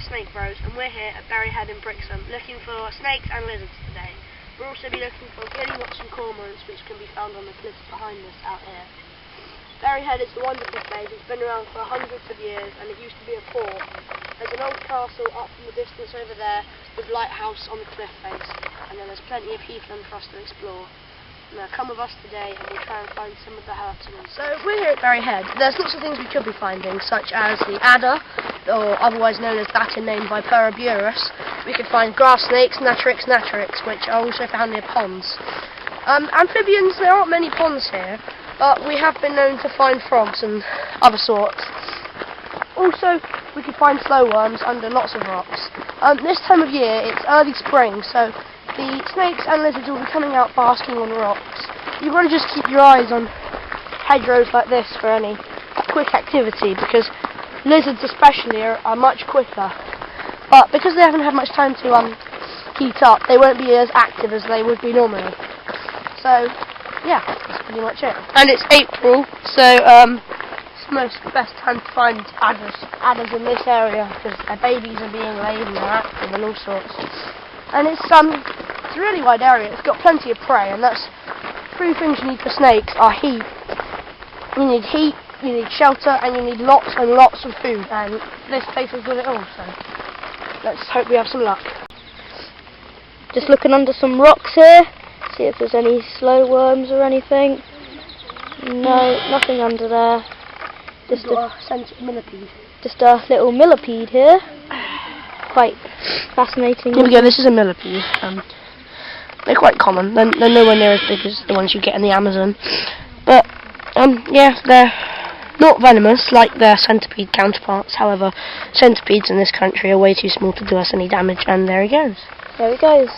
TheSnakeBros, and we're here at Bury Head in Brixham looking for snakes and lizards today. We'll also be looking for gillywots and cormorants, which can be found on the cliffs behind us out here. Bury Head is a wonderful place. It's been around for hundreds of years and it used to be a fort. There's an old castle up in the distance over there with a lighthouse on the cliff face, and then there's plenty of heathland for us to explore. Now come with us today and we'll try and find some of the herps. So we're here at Bury Head. There's lots of things we could be finding, such as the adder, or otherwise known as Latin name Viperoburus. We could find grass snakes, natrix, which are also found near ponds. Amphibians, there aren't many ponds here, but we have been known to find frogs and other sorts. Also, we could find slow worms under lots of rocks. This time of year, it's early spring, so the snakes and lizards will be coming out basking on rocks. You've got to just keep your eyes on hedgerows like this for any quick activity, because lizards especially are much quicker. But because they haven't had much time to heat up, they won't be as active as they would be normally. So, yeah, that's pretty much it. And it's April, so it's the best time to find adders in this area, because their babies are being laid and they're active and all sorts. And it's a really wide area. It's got plenty of prey, and that's three things you need for snakes are heat. You need heat, you need shelter, and you need lots and lots of food. And this place has got it all. So let's hope we have some luck. Just looking under some rocks here, see if there's any slow worms or anything. No, nothing under there. Just a millipede. Just a little millipede here. Quite fascinating. Here we go, this is a millipede. They're quite common. They're nowhere near as big as the ones you get in the Amazon. But, yeah, they're not venomous like their centipede counterparts. However, centipedes in this country are way too small to do us any damage, and there he goes. There he goes.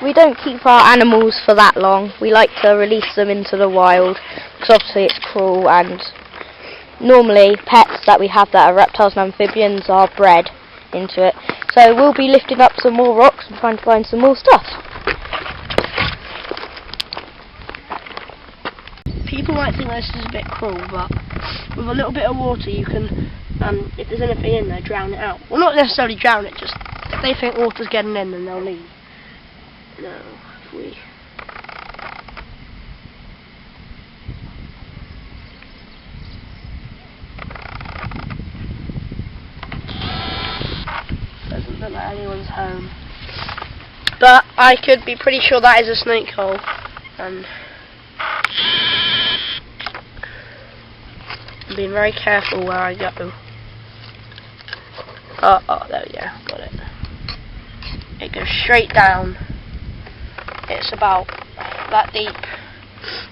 We don't keep our animals for that long. We like to release them into the wild, because obviously it's cruel, and normally pets that we have that are reptiles and amphibians are bred into it. So we'll be lifting up some more rocks and trying to find some more stuff. People might think this is a bit cruel, but with a little bit of water you can, if there's anything in there, drown it out. Well, not necessarily drown it, just if they think water's getting in, then they'll leave. Now, if we... Doesn't look like anyone's home. But I could be pretty sure that is a snake hole. And I'm being very careful where I go. Oh, there we go, got it. It goes straight down. It's about that deep,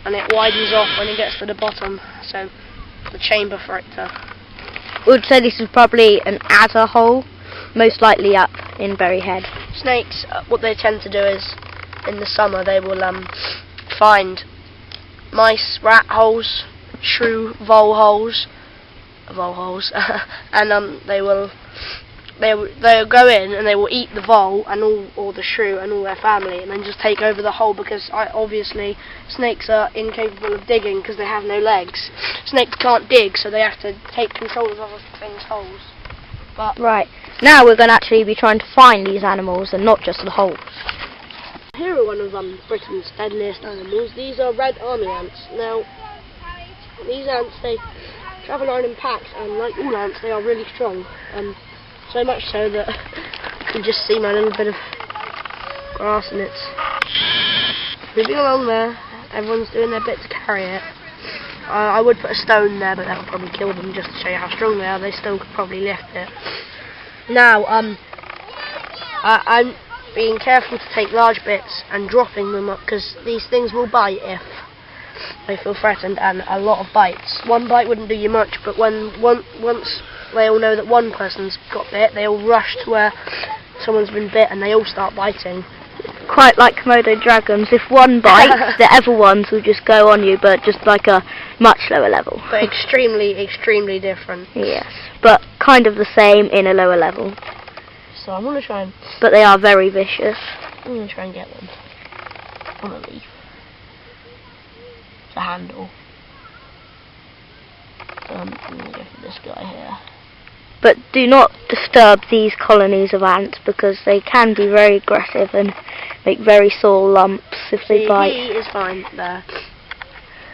and it widens off when it gets to the bottom, so the chamber for it to... I would say this is probably an adder hole, most likely up in Bury Head. Snakes, what they tend to do is, in the summer, they will find mice, rat holes, shrew, vole holes, and they'll go in and they will eat the vole and all the shrew and all their family, and then just take over the hole, because obviously snakes are incapable of digging because they have no legs. Snakes can't dig, so they have to take control of other things' holes. But right, now we're going to actually be trying to find these animals and not just the holes. Here are one of Britain's deadliest animals. These are red army ants. Now, these ants, they travel around in packs, and like all ants, they are really strong. So much so that you can just see my little bit of grass, and it's moving along there. Everyone's doing their bit to carry it. I would put a stone there, but that would probably kill them, just to show you how strong they are. They still could probably lift it. Now, I'm being careful to take large bits and dropping them up, because these things will bite if they feel threatened, and a lot of bites. One bite wouldn't do you much, but once they all know that one person's got bit, they all rush to where someone's been bit, and they all start biting. Quite like Komodo dragons, if one bites, the other ones will just go on you, but just like a much lower level. But extremely, extremely different. Yes, but kind of the same in a lower level. So I'm going to try and... But they are very vicious. I'm going to try and get them on a leaf. It's a handle. I'm going to go for this guy here. But do not disturb these colonies of ants because they can be very aggressive and make very sore lumps if they bite. He is fine there.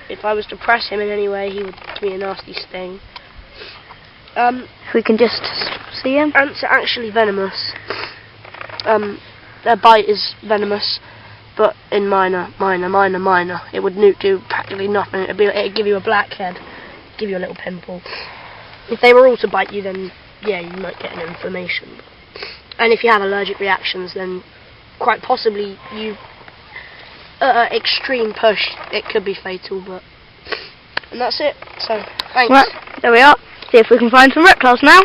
If I was to press him in any way, he would give me a nasty sting. If we can just see him. Ants are actually venomous. Their bite is venomous, but in minor. It would do practically nothing. It'd give you a blackhead, give you a little pimple. If they were all to bite you, then yeah, you might get an inflammation. And if you have allergic reactions, then quite possibly extreme push, it could be fatal. And that's it. So thanks. Right, there we are. See if we can find some reptiles now.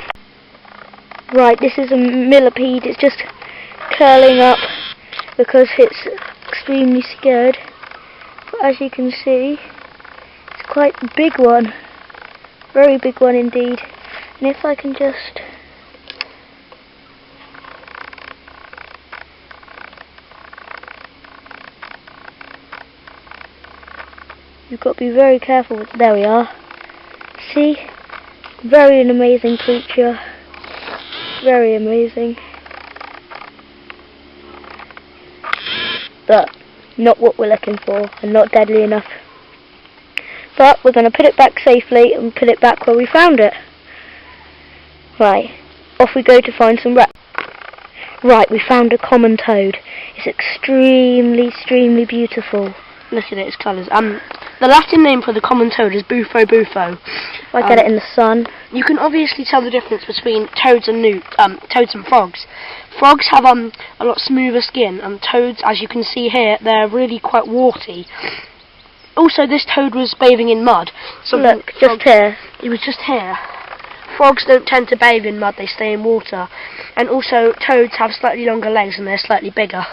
Right, this is a millipede. It's just curling up because it's extremely scared. But as you can see, it's quite a big one. Very big one indeed. And if I can just... You've got to be very careful with... There we are. See? Very an amazing creature. Very amazing. But not what we're looking for, and not deadly enough. But we're going to put it back safely and put it back where we found it. Right, off we go to find some Right, we found a common toad. It's extremely beautiful. Look at its colours. The Latin name for the common toad is bufo bufo. I get it in the sun. You can obviously tell the difference between toads and frogs. Frogs have a lot smoother skin, and toads, as you can see here, they're really quite warty. Also, this toad was bathing in mud. Look, just here. It was just here. Frogs don't tend to bathe in mud, they stay in water. And also, toads have slightly longer legs and they're slightly bigger.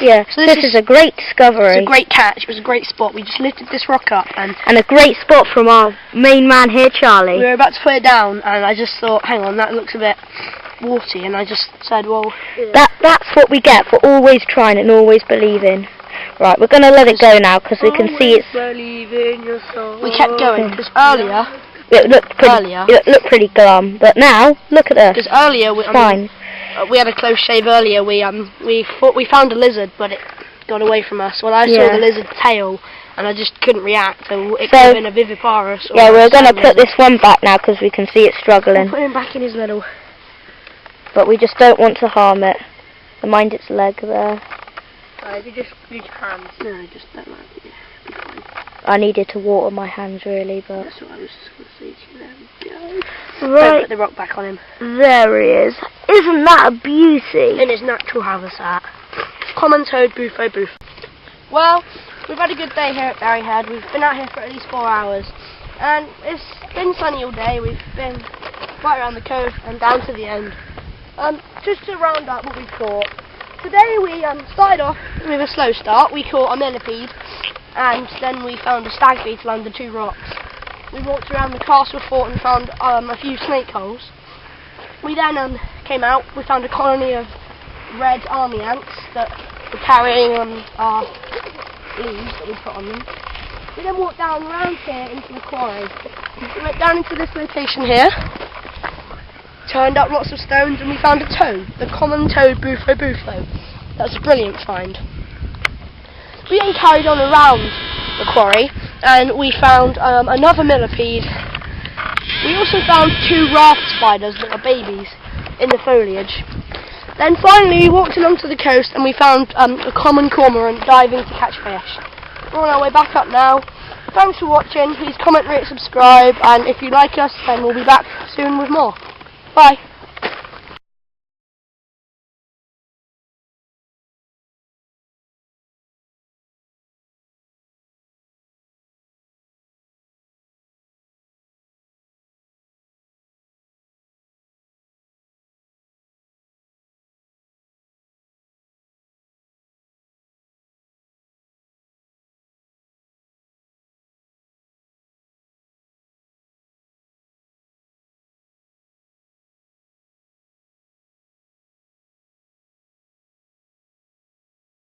Yeah, so this is a great discovery. It's a great catch. It was a great spot. We just lifted this rock up and a great spot from our main man here, Charlie. We were about to put it down and I just thought, hang on, that looks a bit warty, and I just said, well... Yeah. That's what we get for always trying and always believing. Right, we're going to let it go now because we can see it's... Believe in your soul. We kept going because earlier... It looked pretty glum, but now, look at this. Because earlier... we had a close shave earlier. We thought we found a lizard, but it got away from us. Well, I saw the lizard's tail, and I just couldn't react. So it could have been a viviparous. Yeah, we're going to put this one back now because we can see it struggling. We'll put him back in his little. But we just don't want to harm it. Mind its leg there. You just use your hands. No, just don't like it. Be fine. I needed to water my hands really, but... That's what I was just going to say to you. There we go. Right. Don't put the rock back on him. There he is. Isn't that a beauty? In his natural habitat. Common toad, bufo bufo. Well, we've had a good day here at Quarry Head. We've been out here for at least 4 hours. And it's been sunny all day. We've been right around the coast and down to the end. Just to round up what we've caught. Today we started off with a slow start. We caught a millipede. And then we found a stag beetle under 2 rocks. We walked around the castle fort and found a few snake holes. We then came out. We found a colony of red army ants that were carrying our leaves that we put on them. We then walked down around here into the quarry. We went down into this location here, turned up lots of stones, and we found a toad, the common toad bufo bufo. That's a brilliant find. We then carried on around the quarry and we found another millipede. We also found 2 raft spiders that were babies in the foliage. Then finally we walked along to the coast and we found a common cormorant diving to catch fish. We're on our way back up now. Thanks for watching. Please comment, rate, subscribe, and if you like us then we'll be back soon with more. Bye.